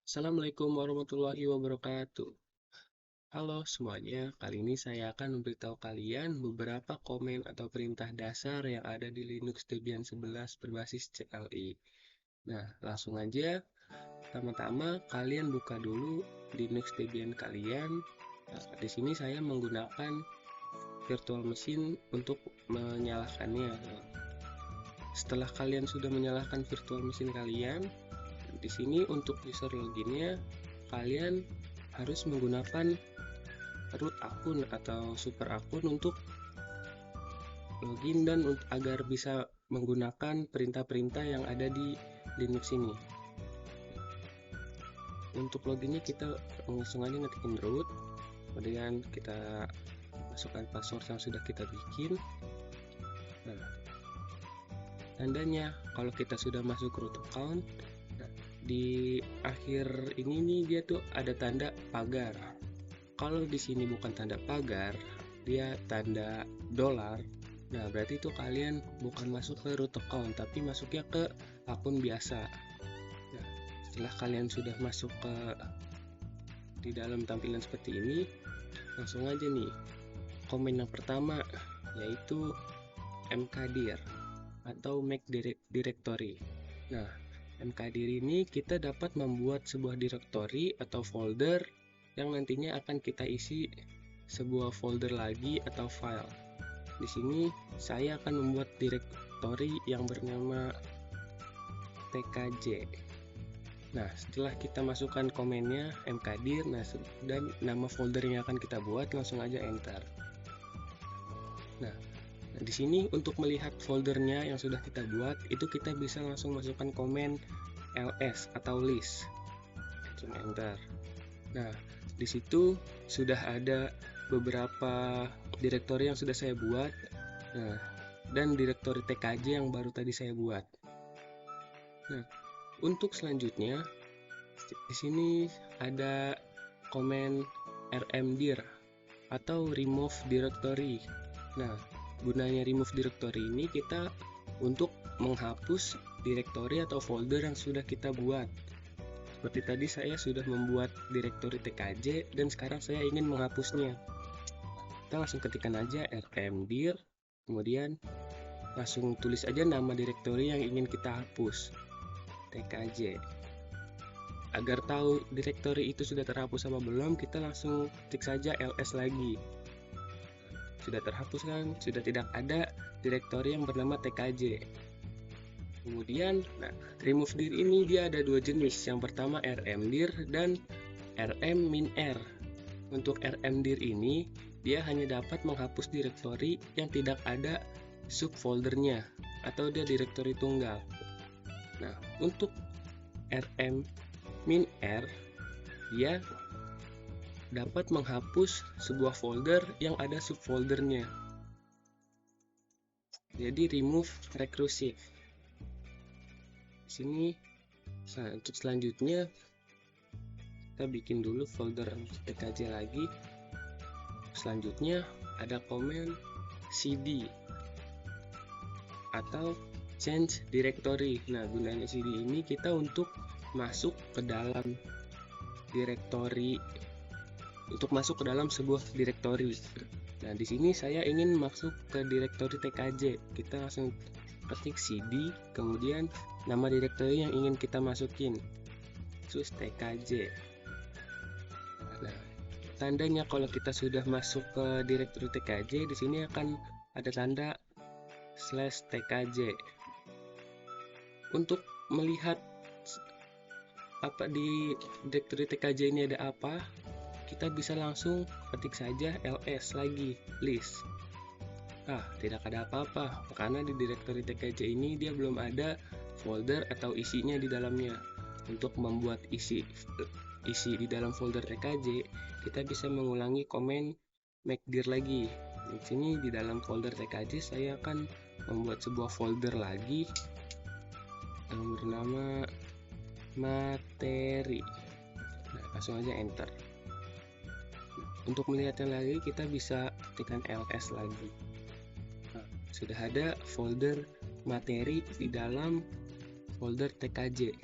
Assalamualaikum warahmatullahi wabarakatuh. Halo semuanya, kali ini saya akan memberitahu kalian beberapa komen atau perintah dasar yang ada di Linux Debian 11 berbasis CLI. Nah, langsung aja. Pertama-tama, kalian buka dulu Linux Debian kalian. Nah, di sini saya menggunakan virtual machine untuk menyalakannya. Setelah kalian sudah menyalakan virtual machine kalian, di sini untuk user loginnya, kalian harus menggunakan root akun atau super akun untuk login dan agar bisa menggunakan perintah-perintah yang ada di Linux ini. Untuk loginnya kita langsung aja ngetik root, kemudian kita masukkan password yang sudah kita bikin. Nah, tandanya kalau kita sudah masuk root account, nah, di akhir ini nih dia tuh ada tanda pagar. Kalau di sini bukan tanda pagar, dia tanda dolar. Nah, berarti itu kalian bukan masuk ke root account, tapi masuknya ke akun biasa. Nah, setelah kalian sudah masuk ke di dalam tampilan seperti ini, langsung aja nih komen yang pertama, yaitu mkdir atau make directory. Nah, mkdir ini kita dapat membuat sebuah directory atau folder yang nantinya akan kita isi sebuah folder lagi atau file. Di sini saya akan membuat directory yang bernama tkj. Nah, setelah kita masukkan komennya mkdir, dan nama folder yang akan kita buat, langsung aja enter. Nah, di sini untuk melihat foldernya yang sudah kita buat, itu kita bisa langsung masukkan komen ls atau list. Langsung enter. Nah, di situ sudah ada beberapa direktori yang sudah saya buat. Nah, dan direktori tkj yang baru tadi saya buat. Nah, untuk selanjutnya di sini ada komen rmdir atau remove directory. Nah, gunanya remove directory ini kita untuk menghapus direktori atau folder yang sudah kita buat. Seperti tadi saya sudah membuat direktori tkj dan sekarang saya ingin menghapusnya. Kita langsung ketikkan aja rmdir, kemudian langsung tulis aja nama direktori yang ingin kita hapus, tkj. Agar tahu direktori itu sudah terhapus apa belum, kita langsung ketik saja ls lagi. Sudah terhapus kan? Sudah tidak ada direktori yang bernama tkj. Kemudian, remove dir ini dia ada dua jenis. Yang pertama rmdir dan rm-r. Untuk rmdir ini, dia hanya dapat menghapus direktori yang tidak ada subfoldernya atau dia direktori tunggal. Nah, untuk rm-r, dia dapat menghapus sebuah folder yang ada subfoldernya. Jadi remove recursive. Di sini untuk selanjutnya kita bikin dulu folder tkj lagi. Selanjutnya ada komen cd atau change directory. Nah, gunanya cd ini kita untuk masuk ke dalam directory, untuk masuk ke dalam sebuah directory. Nah, di sini saya ingin masuk ke directory tkj. Kita langsung ketik cd, kemudian nama directory yang ingin kita masukin, sus tkj. Nah, tandanya kalau kita sudah masuk ke directory tkj, di sini akan ada tanda /tkj. Untuk melihat apa di directory tkj ini ada apa, kita bisa langsung ketik saja ls lagi, list. Tidak ada apa-apa karena di directory tkj ini dia belum ada folder atau isinya di dalamnya. Untuk membuat isi di dalam folder tkj, kita bisa mengulangi komen mkdir lagi. Di sini di dalam folder tkj saya akan membuat sebuah folder lagi yang bernama materi. Nah, langsung aja enter. Untuk melihatnya lagi kita bisa ketikkan ls lagi. Sudah ada folder materi di dalam folder tkj.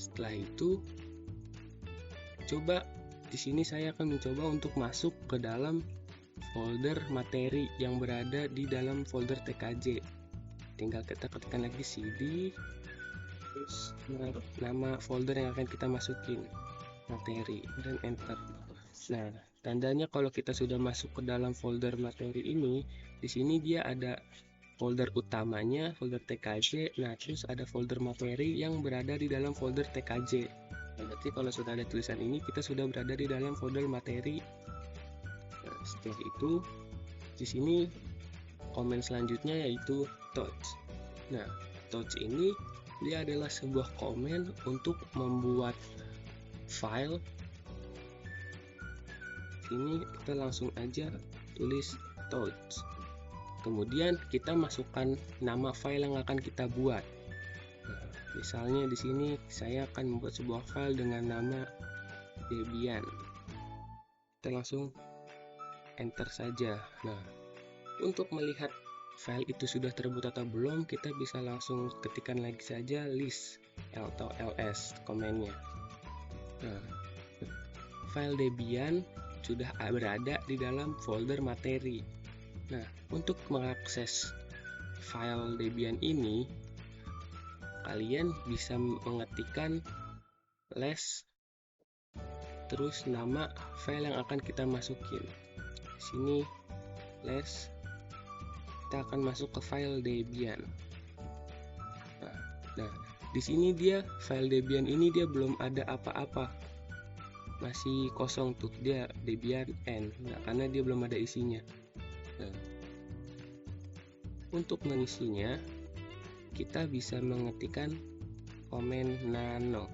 setelah itu di sini saya akan mencoba untuk masuk ke dalam folder materi yang berada di dalam folder TKJ. Tinggal kita ketikkan lagi cd, terus nama folder yang akan kita masukin, materi, dan enter. Nah, tandanya kalau kita sudah masuk ke dalam folder materi ini, di sini dia ada folder utamanya, folder TKJ. Nah, terus ada folder materi yang berada di dalam folder TKJ. Nah, berarti kalau sudah ada tulisan ini, kita sudah berada di dalam folder materi. Nah, setelah itu, di sini komen selanjutnya yaitu touch. Nah, touch ini dia adalah sebuah komen untuk membuat file. Ini kita langsung aja tulis touch. Kemudian kita masukkan nama file yang akan kita buat. Nah, misalnya di sini saya akan membuat sebuah file dengan nama Debian. Kita langsung enter saja. Nah, untuk melihat file itu sudah terbuat atau belum, kita bisa langsung ketikkan lagi saja list atau ls komennya. Nah, file Debian sudah berada di dalam folder materi. Nah, untuk mengakses file Debian ini, kalian bisa mengetikkan les terus nama file yang akan kita masukin. Di sini les, kita akan masuk ke file Debian. Nah, di sini dia file Debian ini dia belum ada apa-apa, masih kosong tuh, dia Debian N. Nah, karena dia belum ada isinya. Nah, untuk mengisinya, kita bisa mengetikkan komen nano,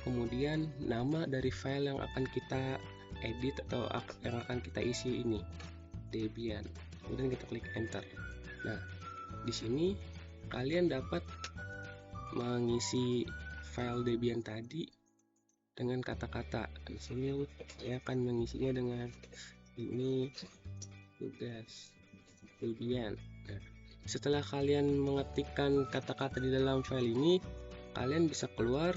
kemudian nama dari file yang akan kita edit atau yang akan kita isi ini, Debian. Kemudian kita klik enter. Nah, di sini kalian dapat mengisi file Debian tadi dengan kata-kata. Di sini saya akan mengisinya dengan ini tugas Debian. Nah, setelah kalian mengetikkan kata-kata di dalam file ini, kalian bisa keluar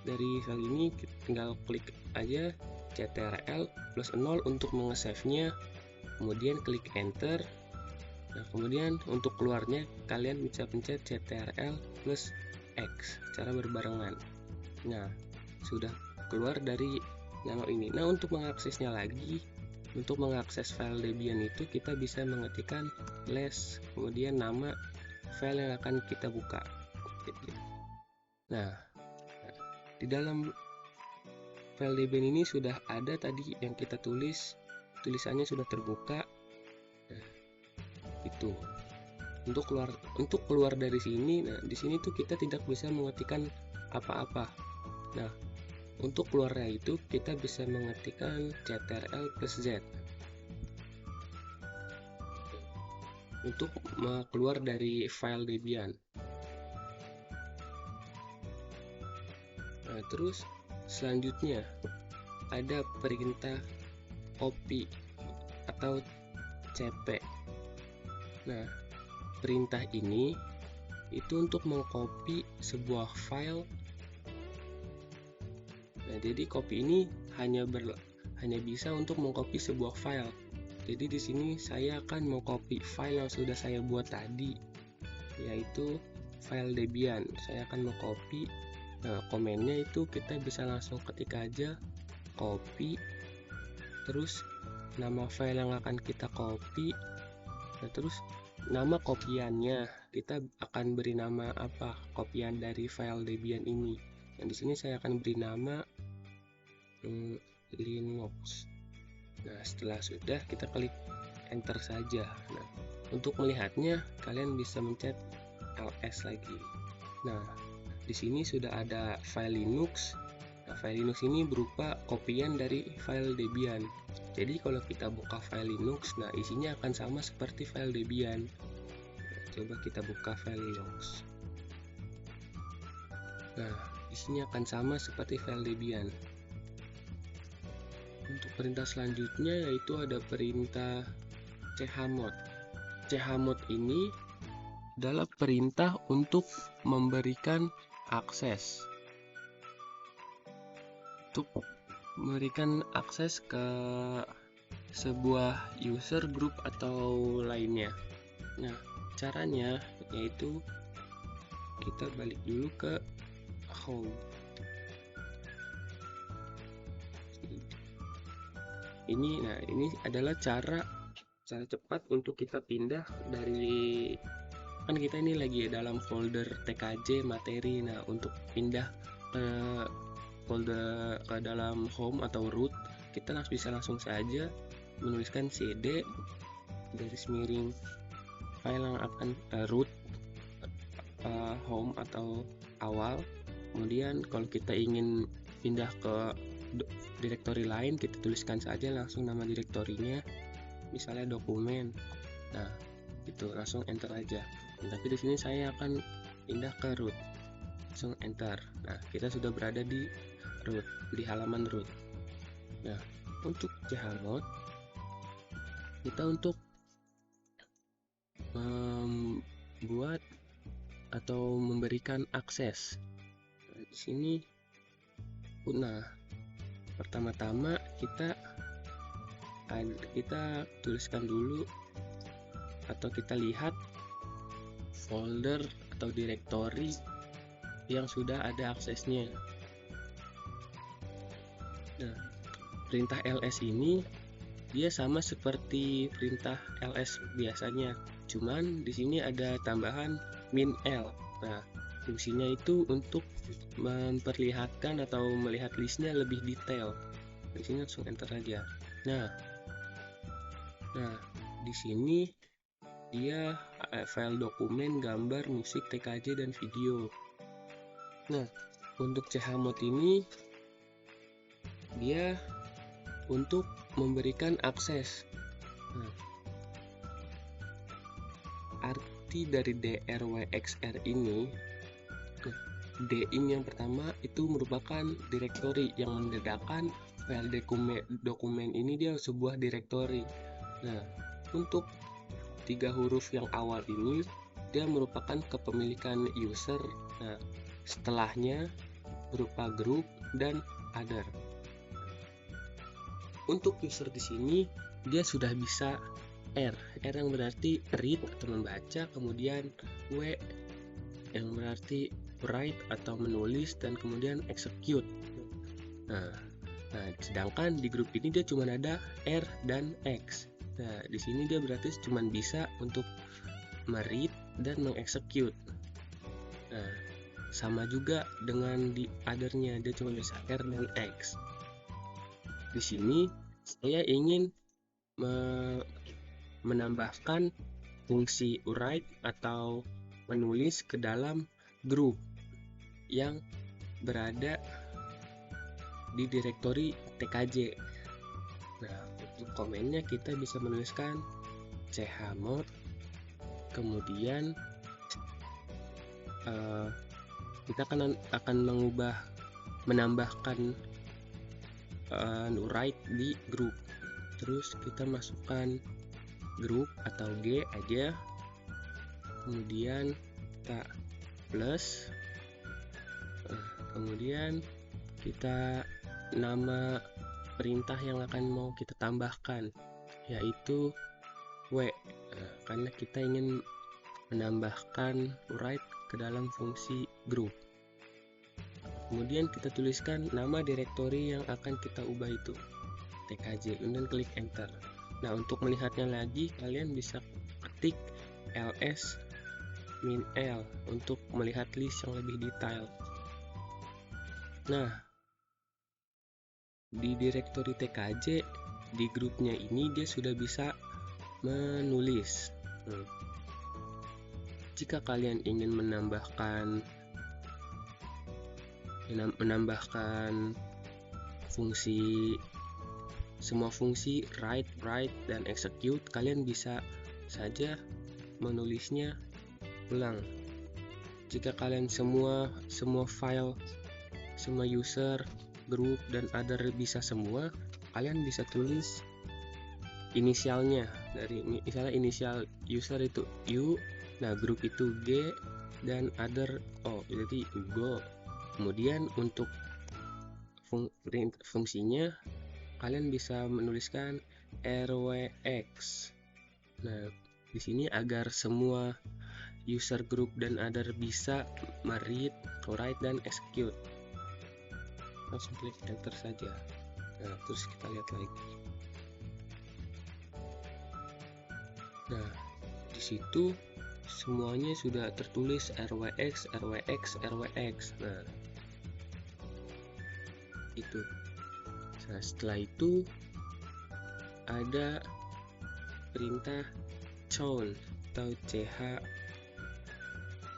dari file ini. Tinggal klik aja Ctrl+0 untuk mengesave-nya, kemudian klik enter. Nah, kemudian untuk keluarnya kalian bisa pencet Ctrl+X secara berbarengan. Nah, sudah keluar dari nama ini. Nah, untuk mengaksesnya lagi, untuk mengakses file Debian itu kita bisa mengetikkan les, kemudian nama file yang akan kita buka. Nah, di dalam file Debian ini sudah ada tadi yang kita tulis, tulisannya sudah terbuka. Nah, itu untuk keluar dari sini. Nah, di sini tuh kita tidak bisa mengetikkan apa-apa. Nah, untuk keluarnya itu kita bisa mengetikkan Ctrl+Z untuk keluar dari file Debian. Nah, terus selanjutnya ada perintah copy atau cp. Nah, perintah ini itu untuk mengcopy sebuah file. Nah, jadi copy ini hanya bisa untuk mengcopy sebuah file. Jadi di sini saya akan mengcopy file yang sudah saya buat tadi, yaitu file Debian. Saya akan mengcopy. Nah, komennya itu kita bisa langsung ketik aja copy, terus nama file yang akan kita copy. Nah, terus nama kopiannya kita akan beri nama apa, kopian dari file Debian ini. Dan di sini saya akan beri nama Linux. Nah, setelah sudah kita klik enter saja. Nah, untuk melihatnya kalian bisa mencet ls lagi. Nah, di sini sudah ada file Linux. Nah, file Linux ini berupa kopian dari file Debian. Jadi kalau kita buka file Linux, nah isinya akan sama seperti file Debian. Nah, coba kita buka file Linux. Nah, isinya akan sama seperti file Debian. Untuk perintah selanjutnya yaitu ada perintah chmod. Chmod ini adalah perintah untuk memberikan akses. Untuk memberikan akses ke sebuah user group atau lainnya. Nah, caranya yaitu kita balik dulu ke home. Ini adalah cara cepat untuk kita pindah dari, kan kita ini lagi dalam folder TKJ materi. Nah, untuk pindah ke folder ke dalam home atau root, kita bisa langsung saja menuliskan cd garis miring file yang akan root home atau awal. Kemudian kalau kita ingin pindah ke direktori lain, kita tuliskan saja langsung nama direktorinya, misalnya dokumen. Nah, itu langsung enter aja. Tapi di sini saya akan pindah ke root, langsung enter. Nah, kita sudah berada di root, di halaman root. Nah, untuk chmod, kita untuk membuat atau memberikan akses. Nah, di sini, pertama-tama kita tuliskan dulu atau kita lihat folder atau direktori yang sudah ada aksesnya. Nah, perintah ls ini dia sama seperti perintah ls biasanya, cuman di sini ada tambahan min l. Nah, fungsinya itu untuk memperlihatkan atau melihat listnya lebih detail. Di sini langsung enter aja. Nah, di sini dia file dokumen, gambar, musik, TKJ, dan video. Nah, untuk chmod ini dia untuk memberikan akses. Nah, arti dari drwxr ini, din yang pertama itu merupakan direktori yang menandakan file dokumen ini dia sebuah direktori. Nah, untuk 3 huruf yang awal ini dia merupakan kepemilikan user. Nah, setelahnya berupa group dan other. Untuk user di sini dia sudah bisa R yang berarti read atau membaca, kemudian W yang berarti write atau menulis, dan kemudian execute. Nah, sedangkan di grup ini dia cuma ada R dan X. Nah, di sini dia berarti cuma bisa untuk meread dan mengexecute. Nah, sama juga dengan di othernya, dia cuma bisa R dan X. Di sini saya ingin menambahkan fungsi write atau menulis ke dalam grup yang berada di direktori TKJ. Nah, untuk komennya kita bisa menuliskan chmod, kemudian kita akan menambahkan write di grup. Terus kita masukkan grup atau G aja, kemudian kita plus, kemudian kita nama perintah yang akan mau kita tambahkan yaitu W, karena kita ingin menambahkan write ke dalam fungsi group. Kemudian kita tuliskan nama direktori yang akan kita ubah itu, TKJ, dan klik enter. Nah, untuk melihatnya lagi kalian bisa ketik ls min l untuk melihat list yang lebih detail. Nah, di direktori TKJ di grupnya ini dia sudah bisa menulis. Jika kalian ingin menambahkan semua fungsi write, dan execute, kalian bisa saja menulisnya ulang. Jika kalian semua file, semua user, group, dan other bisa semua, kalian bisa tulis inisialnya. Dari misalnya inisial user itu U, Nah, grup itu G dan other O, jadi Go. Kemudian untuk fungsinya kalian bisa menuliskan rwx. Nah, di sini agar semua user group dan other bisa meread, write, dan execute. Langsung klik enter saja. Nah, terus kita lihat lagi. Nah, di situ semuanya sudah tertulis rwx, rwx, rwx. Nah, itu. Nah, setelah itu ada perintah chown atau chown.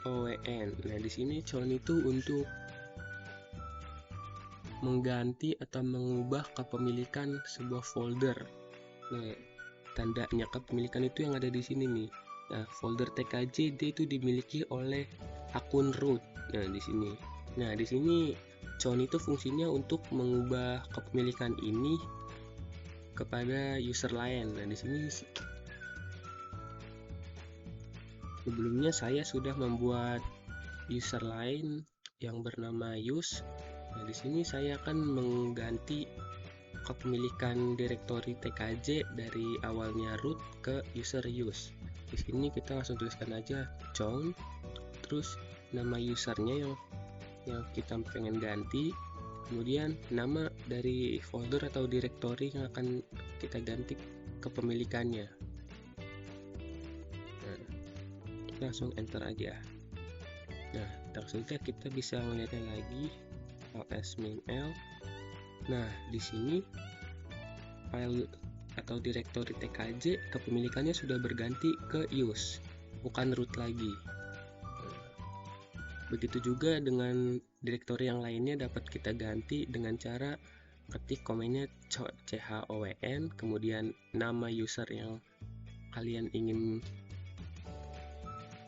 Nah, di sini chown itu untuk mengganti atau mengubah kepemilikan sebuah folder. Nah, tandanya kepemilikan itu yang ada di sini nih. Nah, folder tkj dia itu dimiliki oleh akun root. Nah, di sini. Nah, di sini chown itu fungsinya untuk mengubah kepemilikan ini kepada user lain. Nah, di sini sebelumnya saya sudah membuat user lain yang bernama use. Nah, di sini saya akan mengganti kepemilikan direktori tkj dari awalnya root ke user use. Di sini kita langsung tuliskan aja chown, terus nama usernya yang kita pengen ganti, kemudian nama dari folder atau direktori yang akan kita ganti kepemilikannya. Nah, langsung enter aja. Nah, langsung kita bisa melihatnya lagi ls-l. Nah, di sini file atau direktori tkj kepemilikannya sudah berganti ke use, bukan root lagi. Begitu juga dengan direktori yang lainnya dapat kita ganti dengan cara ketik komennya chown, kemudian nama user yang kalian ingin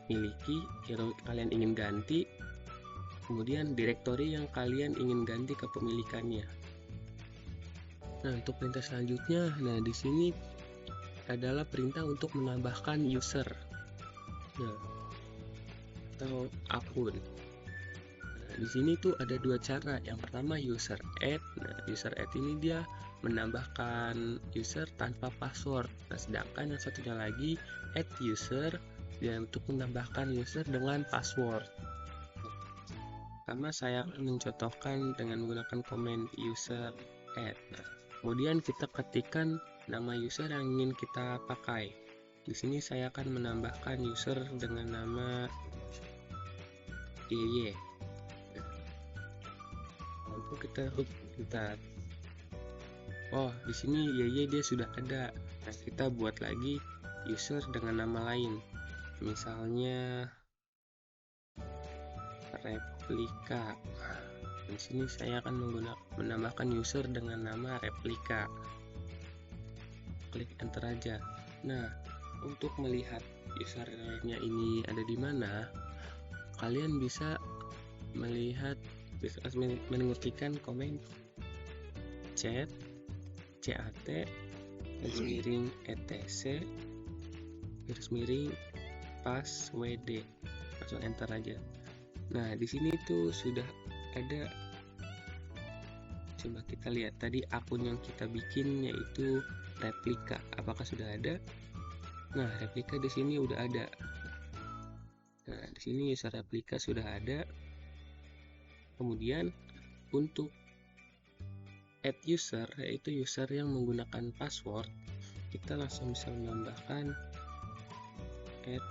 miliki, yang kalian ingin ganti, kemudian direktori yang kalian ingin ganti kepemilikannya. Nah, untuk perintah selanjutnya, nah di sini adalah perintah untuk menambahkan user, nah, atau akun. Nah, di sini tuh ada dua cara. Yang pertama user add. Nah, user add ini dia menambahkan user tanpa password. Nah, sedangkan yang satunya lagi add user, dia untuk menambahkan user dengan password. Pertama saya akan mencontohkan dengan menggunakan komen user add. Nah, kemudian kita ketikkan nama user yang ingin kita pakai. Di sini saya akan menambahkan user dengan nama YY. Lalu kita oh, di sini YY dia sudah ada. Nah, kita buat lagi user dengan nama lain. Misalnya replika. Di sini saya akan menambahkan user dengan nama replika. Klik enter aja. Nah, untuk melihat usernya ini ada di mana, kalian bisa mengetikkan komen chat garis miring etc garis miring passwd, langsung enter aja. Nah, di sini tuh sudah ada. Coba kita lihat tadi akun yang kita bikin yaitu replika. Apakah sudah ada? Nah, replika di sini udah ada. Nah, di sini user replika sudah ada. Kemudian untuk add user, yaitu user yang menggunakan password, kita langsung bisa menambahkan add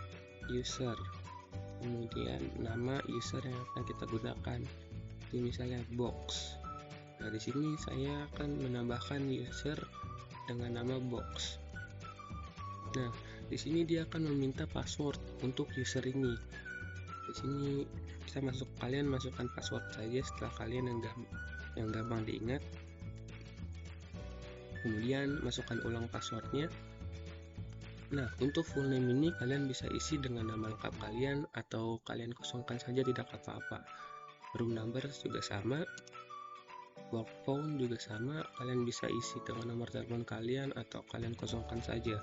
user. Kemudian nama user yang akan kita gunakan itu misalnya box. Nah, di sini saya akan menambahkan user dengan nama box. Nah, di sini dia akan meminta password untuk user ini. Di sini kalian masukkan password saja setelah kalian yang gampang diingat. Kemudian masukkan ulang passwordnya. Nah, untuk full name ini kalian bisa isi dengan nama lengkap kalian atau kalian kosongkan saja, tidak apa-apa. Room number juga sama, work phone juga sama, kalian bisa isi dengan nomor telepon kalian atau kalian kosongkan saja.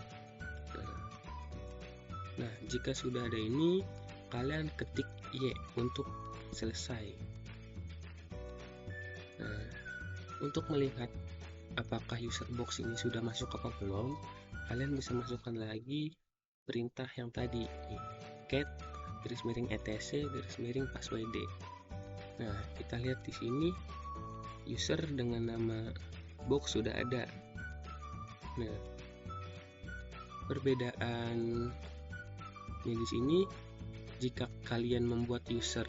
Nah, jika sudah ada ini, kalian ketik Y untuk selesai. Nah, untuk melihat apakah user box ini sudah masuk apa belum, kalian bisa masukkan lagi perintah yang tadi, cat _etc _passwd. Nah, kita lihat di sini user dengan nama box sudah ada. Nah, perbedaan di sini, jika kalian membuat user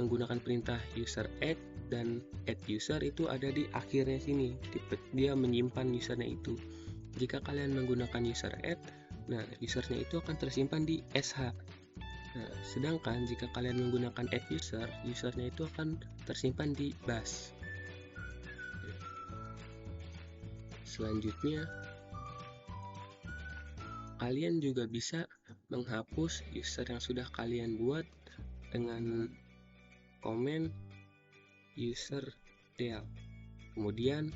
menggunakan perintah user add dan add user, itu ada di akhirnya sini, dia menyimpan usernya itu. Jika kalian menggunakan user add, nah usernya itu akan tersimpan di sh. Nah, sedangkan jika kalian menggunakan add user, usernya itu akan tersimpan di bash. Selanjutnya, kalian juga bisa menghapus user yang sudah kalian buat dengan komen user del. Kemudian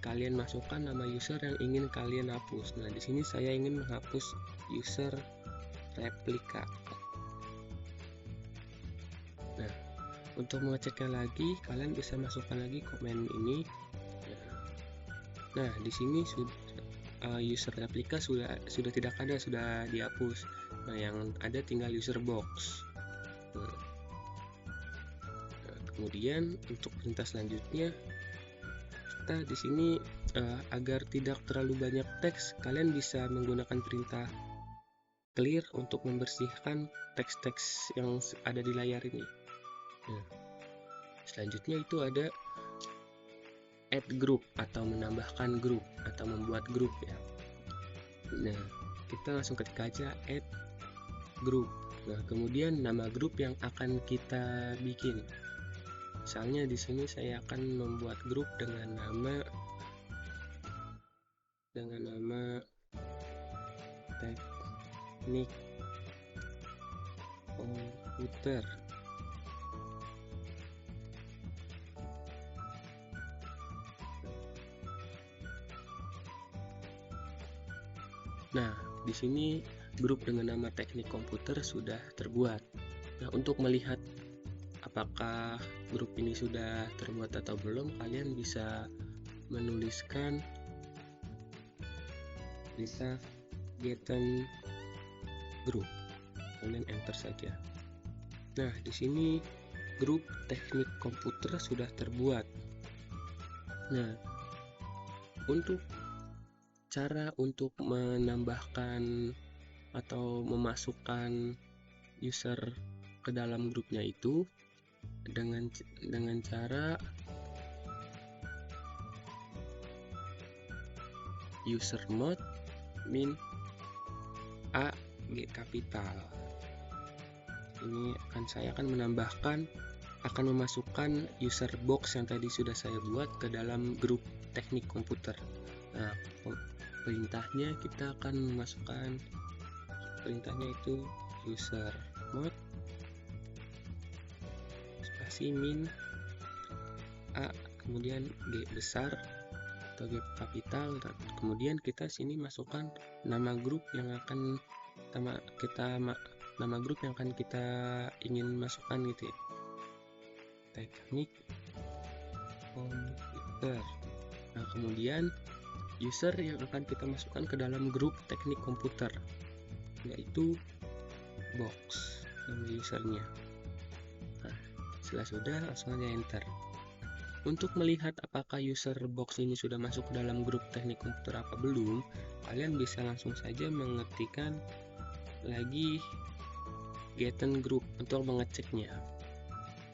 kalian masukkan nama user yang ingin kalian hapus. Nah, di sini saya ingin menghapus user replika. Nah, untuk mengeceknya lagi, kalian bisa masukkan lagi komen ini. Nah, di sini user replika sudah tidak ada, sudah dihapus. Nah, yang ada tinggal user box. Nah, kemudian untuk perintah selanjutnya, kita di sini agar tidak terlalu banyak teks, kalian bisa menggunakan perintah clear untuk membersihkan teks-teks yang ada di layar ini. Nah, selanjutnya itu ada add group atau menambahkan grup atau membuat grup ya. Nah, kita langsung ketik aja add group. Nah, kemudian nama grup yang akan kita bikin. Misalnya di sini saya akan membuat grup dengan nama teknik komputer. Nah, di sini grup dengan nama teknik komputer sudah terbuat. Nah, untuk melihat apakah grup ini sudah terbuat atau belum, kalian bisa menuliskan bisa getting group, kemudian enter saja. Nah, di sini grup teknik komputer sudah terbuat. Nah, untuk cara untuk menambahkan atau memasukkan user ke dalam grupnya itu dengan cara user mode min a g kapital. Ini saya akan memasukkan user box yang tadi sudah saya buat ke dalam grup teknik komputer. Nah, perintahnya kita akan memasukkan perintahnya itu user mode spasi min a, kemudian g besar atau g kapital, dan kemudian kita sini masukkan nama grup yang akan kita ingin masukkan gitu ya, teknik komputer. Nah, kemudian user yang akan kita masukkan ke dalam grup teknik komputer yaitu box, nama usernya. Nah, setelah sudah, langsung aja enter. Untuk melihat apakah user box ini sudah masuk ke dalam grup teknik komputer apa belum, kalian bisa langsung saja mengetikkan lagi getting group untuk mengeceknya.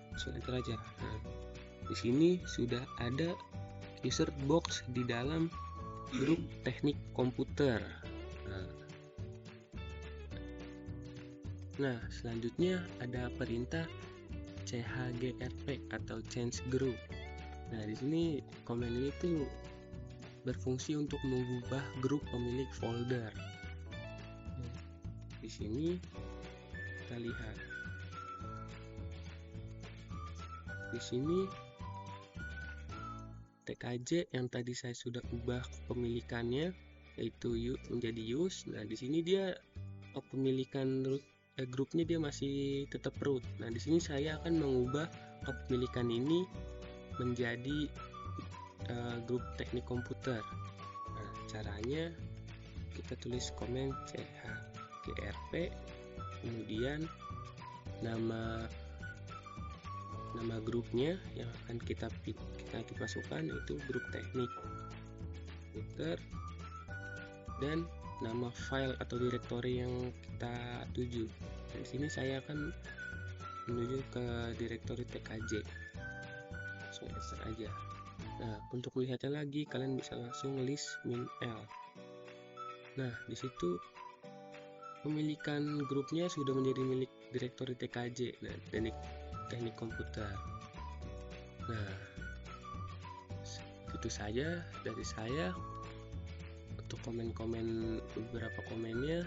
Langsung enter aja. Nah, di sini sudah ada user box di dalam grup teknik komputer. Nah, selanjutnya ada perintah chgrp atau change group. Nah, di sini komen ini tuh berfungsi untuk mengubah grup pemilik folder. Nah, di sini kita lihat. Di sini tkj yang tadi saya sudah ubah kepemilikannya yaitu menjadi use. Nah, di sini dia kepemilikan grupnya dia masih tetap root. Nah, di sini saya akan mengubah kepemilikan ini menjadi grup teknik komputer. Nah, caranya kita tulis komen chgrp, kemudian nama grupnya yang akan kita masukkan itu grup teknik komputer, dan nama file atau directory yang kita tuju. Di sini saya akan menuju ke directory tkj. Langsung enter aja. Nah, untuk melihatnya lagi kalian bisa langsung list min l. Nah, di situ pemilikan grupnya sudah menjadi milik directory tkj. Nah, teknik komputer. Nah, itu saja dari saya. Untuk komen-komen beberapa komennya,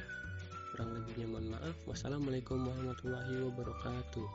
kurang lebihnya mohon maaf. Wassalamualaikum warahmatullahi wabarakatuh.